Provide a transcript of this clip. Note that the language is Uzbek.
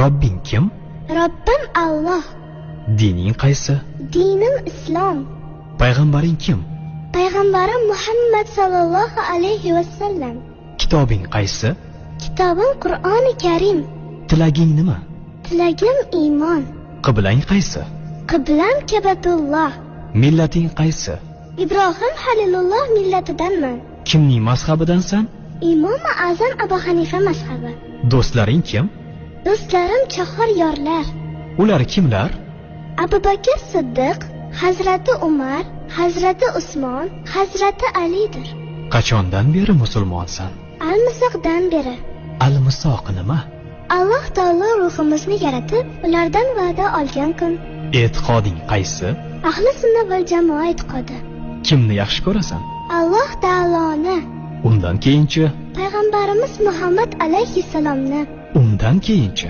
Robbing kim? Robbim Alloh. Dining qaysi? Dinim Islom. Payg'ambaring kim? Payg'ambarim Muhammad sallallohu alayhi vasallam. Kitobing qaysi? Kitobim Qur'oni Karim. Tilaging nima? Tilagim iymon. Qiblang qaysi? Qiblam Kabatulloh. Millating qaysi? Ibrohim Halilulloh millatidanman. Kimning mazhabidansan? Imom Azam Abu Hanifa mazhabi. Do'stlaring kim? Do'stlarim chahor yorlar. Ular kimlar? Abu Bakr Siddiq, Hazrati Umar, Hazrati Usmon, Hazrati Alidir. Qachondan beri musulmonsan? Al-Misoqdan beri. Al-Misoq nima? Alloh taolo ruhimizni yaratib, ulardan va'da olgan kun. E'tiqoding qaysi? Ahli sunna val jamoa e'tiqodi. Kimni yaxshi ko'rasan? Alloh taoloni. Undan keyinchi? Payg'ambarimiz Muhammad alayhissalomni. Undan keyinchi?